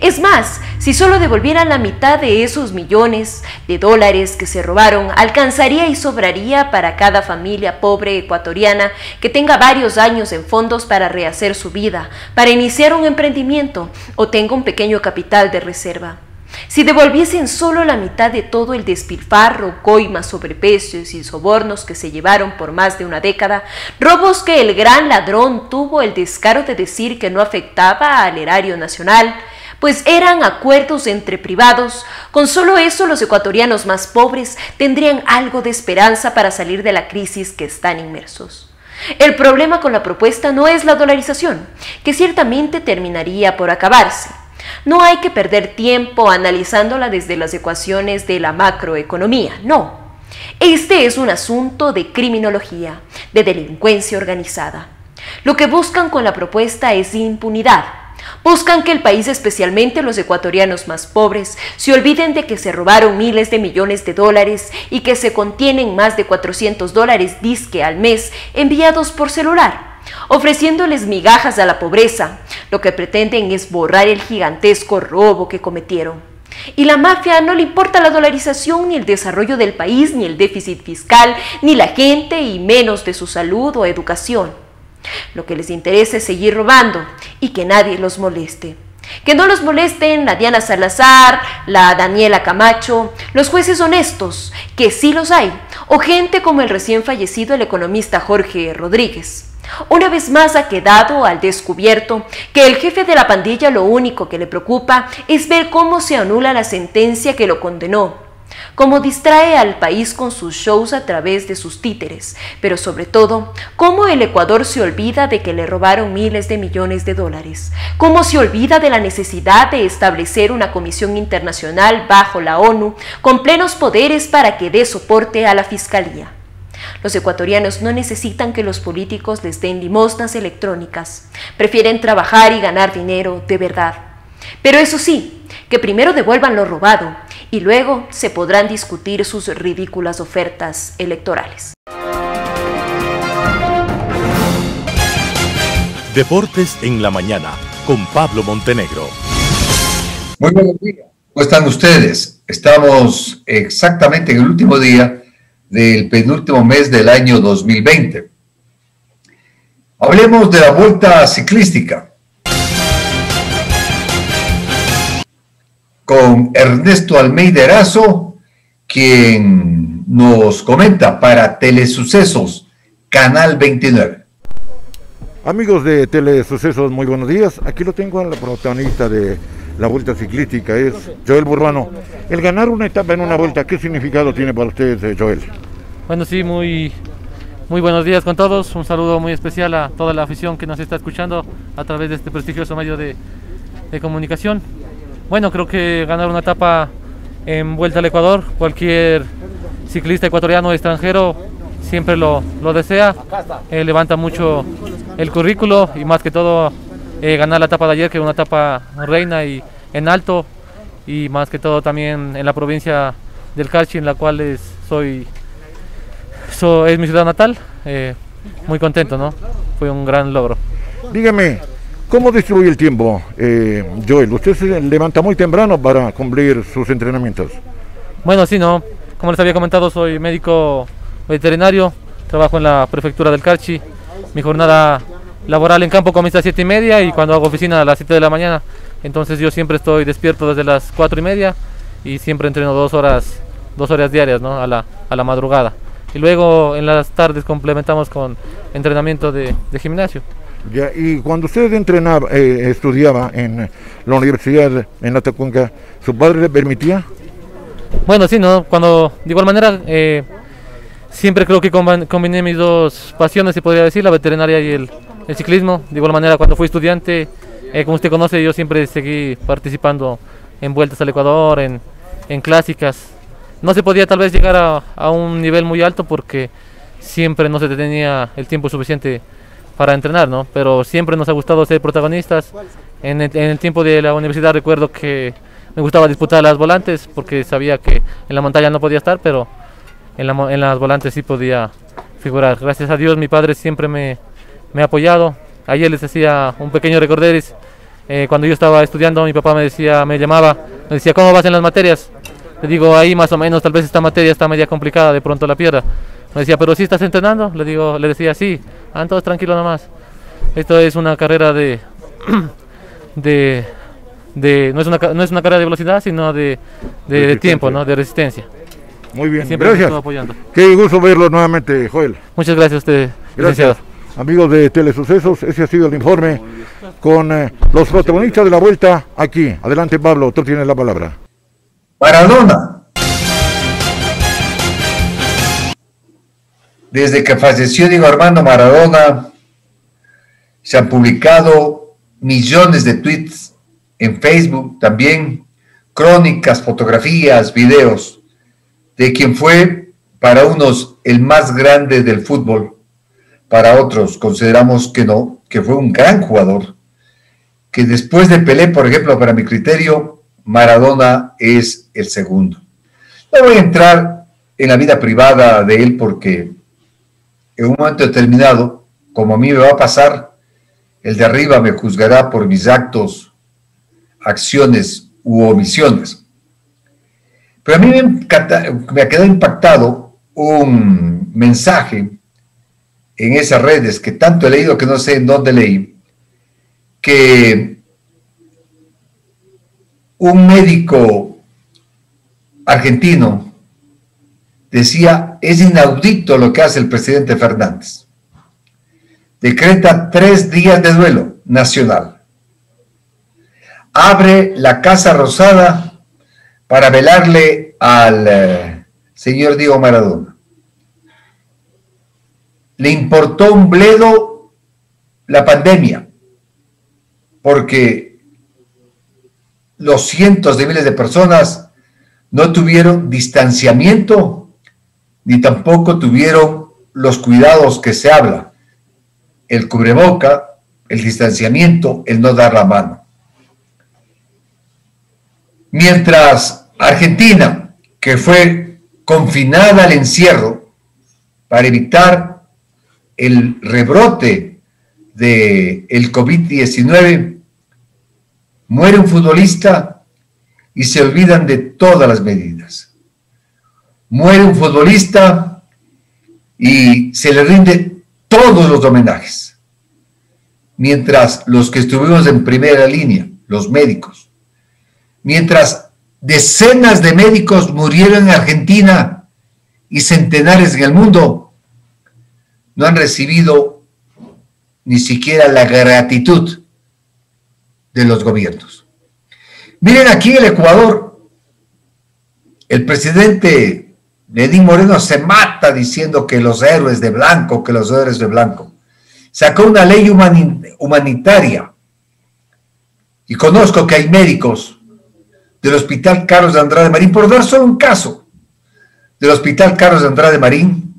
Es más, si solo devolvieran la mitad de esos millones de dólares que se robaron, alcanzaría y sobraría para cada familia pobre ecuatoriana que tenga varios años en fondos para rehacer su vida, para iniciar un emprendimiento o tenga un pequeño capital de reserva. Si devolviesen solo la mitad de todo el despilfarro, coimas, sobreprecios y sobornos que se llevaron por más de una década, robos que el gran ladrón tuvo el descaro de decir que no afectaba al erario nacional, pues eran acuerdos entre privados, con solo eso los ecuatorianos más pobres tendrían algo de esperanza para salir de la crisis que están inmersos. El problema con la propuesta no es la dolarización, que ciertamente terminaría por acabarse. No hay que perder tiempo analizándola desde las ecuaciones de la macroeconomía, no. Este es un asunto de criminología, de delincuencia organizada. Lo que buscan con la propuesta es impunidad. Buscan que el país, especialmente los ecuatorianos más pobres, se olviden de que se robaron miles de millones de dólares y que se contienen más de $400 disque al mes enviados por celular, ofreciéndoles migajas a la pobreza. Lo que pretenden es borrar el gigantesco robo que cometieron. Y la mafia no le importa la dolarización, ni el desarrollo del país, ni el déficit fiscal, ni la gente, y menos de su salud o educación. Lo que les interesa es seguir robando y que nadie los moleste. Que no los molesten la Diana Salazar, la Daniela Camacho, los jueces honestos, que sí los hay, o gente como el recién fallecido el economista Jorge Rodríguez. Una vez más ha quedado al descubierto que el jefe de la pandilla lo único que le preocupa es ver cómo se anula la sentencia que lo condenó. cómo distrae al país con sus shows a través de sus títeres, pero sobre todo, cómo el Ecuador se olvida de que le robaron miles de millones de dólares, cómo se olvida de la necesidad de establecer una comisión internacional bajo la ONU con plenos poderes para que dé soporte a la Fiscalía. Los ecuatorianos no necesitan que los políticos les den limosnas electrónicas, prefieren trabajar y ganar dinero de verdad. Pero eso sí, que primero devuelvan lo robado y luego se podrán discutir sus ridículas ofertas electorales. Deportes en la mañana con Pablo Montenegro. Muy buenos días. ¿Cómo están ustedes? Estamos exactamente en el último día del penúltimo mes del año 2020. Hablemos de la Vuelta Ciclística con Ernesto Almeida Erazo, quien nos comenta para Telesucesos, Canal 29. Amigos de Telesucesos, muy buenos días. Aquí lo tengo a la protagonista de la Vuelta Ciclística, es Joel Burbano. El ganar una etapa en una vuelta, ¿qué significado tiene para ustedes, Joel? Bueno, sí, muy buenos días con todos. Un saludo muy especial a toda la afición que nos está escuchando a través de este prestigioso medio de comunicación. Bueno, creo que ganar una etapa en Vuelta al Ecuador, cualquier ciclista ecuatoriano o extranjero siempre lo desea. Levanta mucho el currículo y más que todo ganar la etapa de ayer, que es una etapa reina y en alto, y más que todo también en la provincia del Carchi, en la cual es mi ciudad natal. Muy contento, ¿no? Fue un gran logro. Dígame, ¿cómo distribuye el tiempo, Joel? ¿Usted se levanta muy temprano para cumplir sus entrenamientos? Bueno, sí, ¿no? Como les había comentado, soy médico veterinario, trabajo en la prefectura del Carchi. Mi jornada laboral en campo comienza a 7:30 y cuando hago oficina a las 7 de la mañana. Entonces yo siempre estoy despierto desde las 4:30 y siempre entreno 2 horas diarias, ¿no? a la madrugada. Y luego en las tardes complementamos con entrenamiento de gimnasio. Ya, y cuando usted estudiaba en la universidad en Latacunga, ¿su padre le permitía? Bueno, sí, ¿no? Cuando, de igual manera, siempre creo que combiné mis dos pasiones, se podría decir, la veterinaria y el ciclismo. De igual manera, cuando fui estudiante, como usted conoce, yo siempre seguí participando en Vueltas al Ecuador, en clásicas. No se podía tal vez llegar a un nivel muy alto porque siempre no se tenía el tiempo suficiente para entrenar, ¿no? Pero siempre nos ha gustado ser protagonistas. En el tiempo de la universidad recuerdo que me gustaba disputar las volantes porque sabía que en la montaña no podía estar, pero en las volantes sí podía figurar. Gracias a Dios mi padre siempre me ha apoyado. Ayer les hacía un pequeño recorderis. Cuando yo estaba estudiando, mi papá me llamaba, me decía, ¿cómo vas en las materias? Le digo, ahí más o menos, tal vez esta materia está media complicada, de pronto la pierda. Me decía, ¿pero sí estás entrenando? Le decía, sí. Entonces tranquilo nomás. Esto es una carrera no es una carrera de velocidad, sino de tiempo, ¿no? De resistencia. Muy bien, siempre gracias. Apoyando. Qué gusto verlo nuevamente, Joel. Muchas gracias a usted, licenciado. Amigos de Telesucesos, ese ha sido el informe con los protagonistas de la vuelta aquí. Adelante, Pablo, tú tienes la palabra. Maradona. Desde que falleció Diego Armando Maradona, se han publicado millones de tweets en Facebook, también crónicas, fotografías, videos de quien fue para unos el más grande del fútbol, para otros consideramos que no, que fue un gran jugador, que después de Pelé, por ejemplo, para mi criterio, Maradona es el segundo. No voy a entrar en la vida privada de él porque en un momento determinado, como a mí me va a pasar, el de arriba me juzgará por mis actos, acciones u omisiones. Pero a mí me ha quedado impactado un mensaje en esas redes que tanto he leído que no sé en dónde leí, que un médico argentino decía, es inaudito lo que hace el presidente Fernández. Decreta 3 días de duelo nacional. Abre la Casa Rosada para velarle al señor Diego Maradona. Le importó un bledo la pandemia, porque los cientos de miles de personas no tuvieron distanciamiento, ni tampoco tuvieron los cuidados que se habla, el cubreboca, el distanciamiento, el no dar la mano. Mientras Argentina, que fue confinada al encierro para evitar el rebrote del COVID-19, muere un futbolista y se olvidan de todas las medidas. Muere un futbolista y se le rinde todos los homenajes. Mientras los que estuvimos en primera línea, los médicos, mientras decenas de médicos murieron en Argentina y centenares en el mundo, no han recibido ni siquiera la gratitud de los gobiernos. Miren aquí el Ecuador, el presidente Lenín Moreno se mata diciendo que los héroes de blanco, sacó una ley humanitaria, y conozco que hay médicos del Hospital Carlos de Andrade Marín, por dar solo un caso, del Hospital Carlos de Andrade Marín,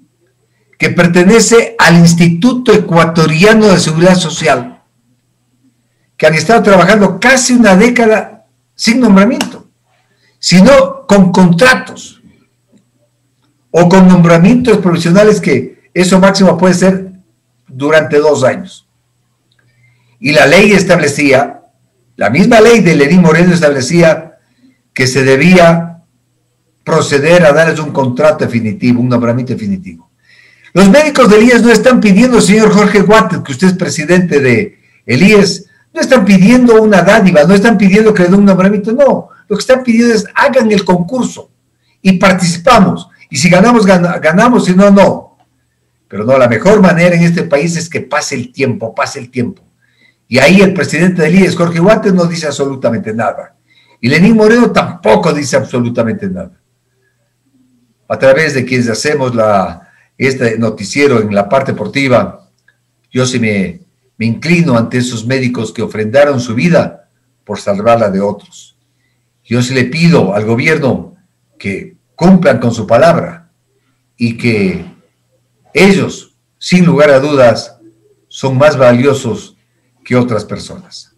que pertenece al Instituto Ecuatoriano de Seguridad Social, que han estado trabajando casi una década sin nombramiento, sino con contratos o con nombramientos provisionales, que eso máximo puede ser durante 2 años. Y la ley establecía, la misma ley de Lenín Moreno establecía que se debía proceder a darles un contrato definitivo, un nombramiento definitivo. Los médicos del IES no están pidiendo, señor Jorge Guates, que usted es presidente del IES, no están pidiendo una dádiva, no están pidiendo que le den un nombramiento, no. Lo que están pidiendo es hagan el concurso y participamos. Y si ganamos, ganamos, si no, no. Pero no, la mejor manera en este país es que pase el tiempo, pase el tiempo. Y ahí el presidente del IES, Jorge Guates, no dice absolutamente nada. Y Lenín Moreno tampoco dice absolutamente nada. A través de quienes hacemos este noticiero en la parte deportiva, yo sí me inclino ante esos médicos que ofrendaron su vida por salvarla de otros. Yo sí le pido al gobierno que cumplan con su palabra y que ellos, sin lugar a dudas, son más valiosos que otras personas.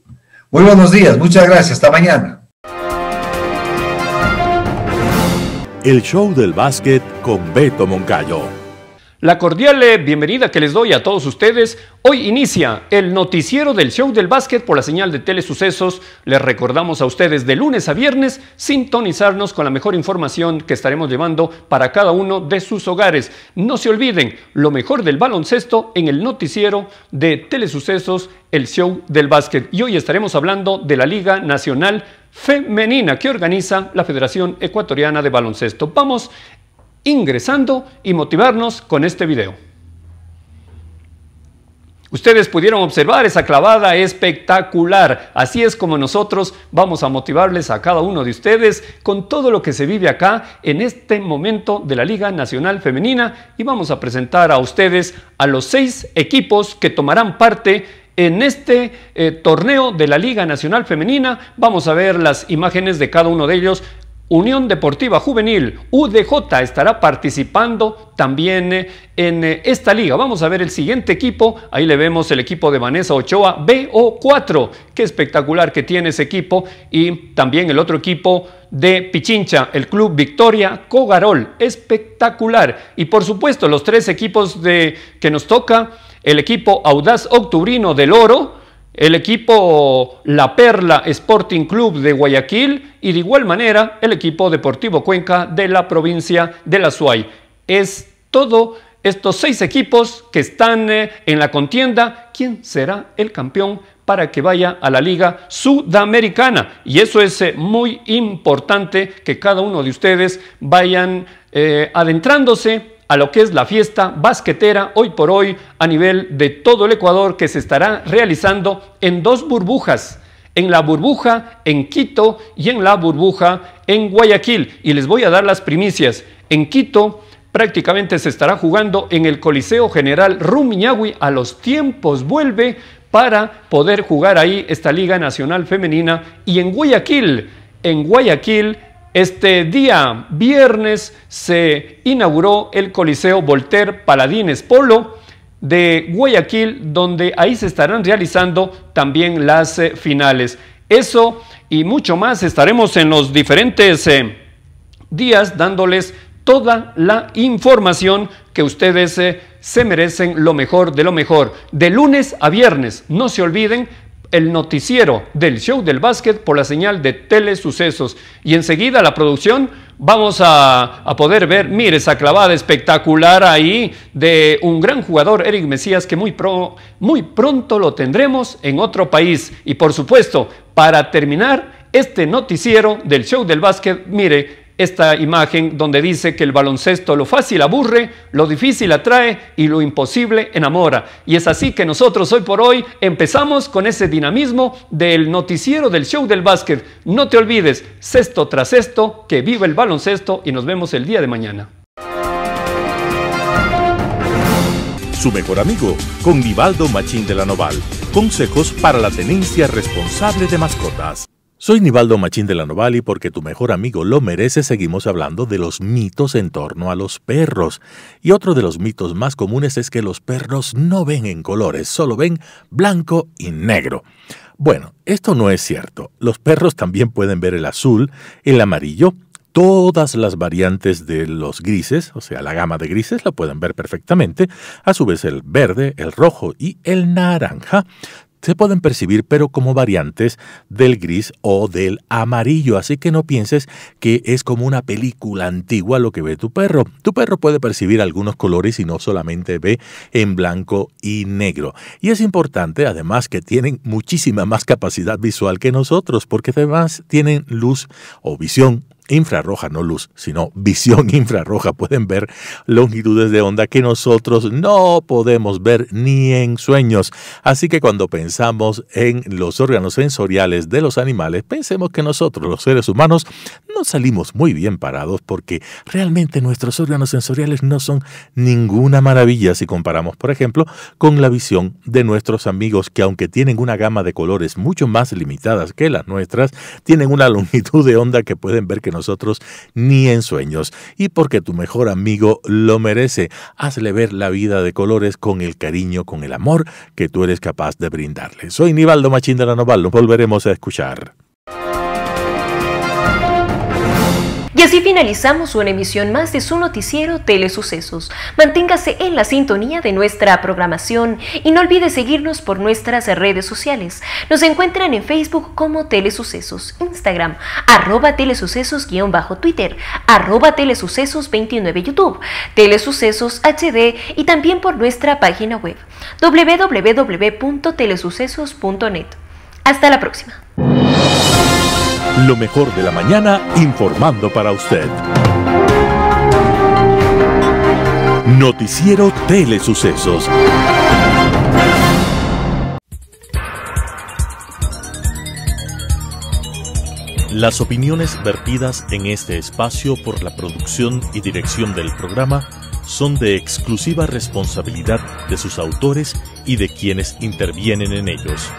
Muy buenos días, muchas gracias, hasta mañana. El show del básquet con Beto Moncayo. La cordial bienvenida que les doy a todos ustedes. Hoy inicia el noticiero del show del básquet por la señal de Telesucesos. Les recordamos a ustedes de lunes a viernes sintonizarnos con la mejor información que estaremos llevando para cada uno de sus hogares. No se olviden, lo mejor del baloncesto en el noticiero de Telesucesos, el show del básquet. Y hoy estaremos hablando de la Liga Nacional Femenina que organiza la Federación Ecuatoriana de Baloncesto. Vamos ingresando y motivarnos con este video. Ustedes pudieron observar esa clavada espectacular. Así es como nosotros vamos a motivarles a cada uno de ustedes con todo lo que se vive acá en este momento de la Liga Nacional Femenina, y vamos a presentar a ustedes a los 6 equipos que tomarán parte en este torneo de la Liga Nacional Femenina. Vamos a ver las imágenes de cada uno de ellos. Unión Deportiva Juvenil, UDJ, estará participando también en esta liga. Vamos a ver el siguiente equipo. Ahí le vemos el equipo de Vanessa Ochoa, BO4. Qué espectacular que tiene ese equipo. Y también el otro equipo de Pichincha, el Club Victoria Cogarol. Espectacular. Y por supuesto los 3 equipos que nos toca. El equipo Audaz Octubrino del Oro, el equipo La Perla Sporting Club de Guayaquil y de igual manera el equipo Deportivo Cuenca de la provincia de La Suay. Es todo estos 6 equipos que están en la contienda. ¿Quién será el campeón para que vaya a la Liga Sudamericana? Y eso es muy importante, que cada uno de ustedes vayan adentrándose a lo que es la fiesta basquetera hoy por hoy a nivel de todo el Ecuador, que se estará realizando en 2 burbujas, en la burbuja en Quito y en la burbuja en Guayaquil. Y les voy a dar las primicias. En Quito prácticamente se estará jugando en el Coliseo General Rumiñahui. A los tiempos vuelve para poder jugar ahí esta Liga Nacional Femenina. Y en Guayaquil, este día viernes se inauguró el Coliseo Voltaire Paladines Polo de Guayaquil, donde ahí se estarán realizando también las finales. Eso y mucho más estaremos en los diferentes días dándoles toda la información que ustedes se merecen, lo mejor de lo mejor. De lunes a viernes, no se olviden, el noticiero del show del básquet por la señal de Telesucesos. Y enseguida la producción vamos a poder ver, mire, esa clavada espectacular ahí de un gran jugador, Eric Mesías, que muy pronto lo tendremos en otro país. Y por supuesto, para terminar este noticiero del show del básquet, mire, esta imagen donde dice que el baloncesto lo fácil aburre, lo difícil atrae y lo imposible enamora. Y es así que nosotros hoy por hoy empezamos con ese dinamismo del noticiero del show del básquet. No te olvides, cesto tras cesto, que viva el baloncesto y nos vemos el día de mañana. Su mejor amigo, con Nivaldo Machín de la Noval. Consejos para la tenencia responsable de mascotas. Soy Nivaldo Machín de la Noval y porque tu mejor amigo lo merece, seguimos hablando de los mitos en torno a los perros. Y otro de los mitos más comunes es que los perros no ven en colores, solo ven blanco y negro. Bueno, esto no es cierto. Los perros también pueden ver el azul, el amarillo, todas las variantes de los grises, o sea, la gama de grises la pueden ver perfectamente. A su vez el verde, el rojo y el naranja se pueden percibir, pero como variantes del gris o del amarillo. Así que no pienses que es como una película antigua lo que ve tu perro. Tu perro puede percibir algunos colores y no solamente ve en blanco y negro. Y es importante, además, que tienen muchísima más capacidad visual que nosotros, porque además tienen luz o visión infrarroja, no luz, sino visión infrarroja. Pueden ver longitudes de onda que nosotros no podemos ver ni en sueños. Así que cuando pensamos en los órganos sensoriales de los animales, pensemos que nosotros, los seres humanos, no salimos muy bien parados, porque realmente nuestros órganos sensoriales no son ninguna maravilla si comparamos, por ejemplo, con la visión de nuestros amigos, que aunque tienen una gama de colores mucho más limitadas que las nuestras, tienen una longitud de onda que pueden ver que nosotros ni en sueños. Y porque tu mejor amigo lo merece, hazle ver la vida de colores con el cariño, con el amor que tú eres capaz de brindarle. Soy Nivaldo Machín de la Noval, nos volveremos a escuchar. Y así finalizamos una emisión más de su noticiero Telesucesos. Manténgase en la sintonía de nuestra programación y no olvide seguirnos por nuestras redes sociales. Nos encuentran en Facebook como Telesucesos, Instagram, @telesucesos_Twitter, @telesucesos29 YouTube, Telesucesos HD y también por nuestra página web www.telesucesos.net. Hasta la próxima. Lo mejor de la mañana informando para usted. Noticiero Telesucesos. Las opiniones vertidas en este espacio por la producción y dirección del programa son de exclusiva responsabilidad de sus autores y de quienes intervienen en ellos.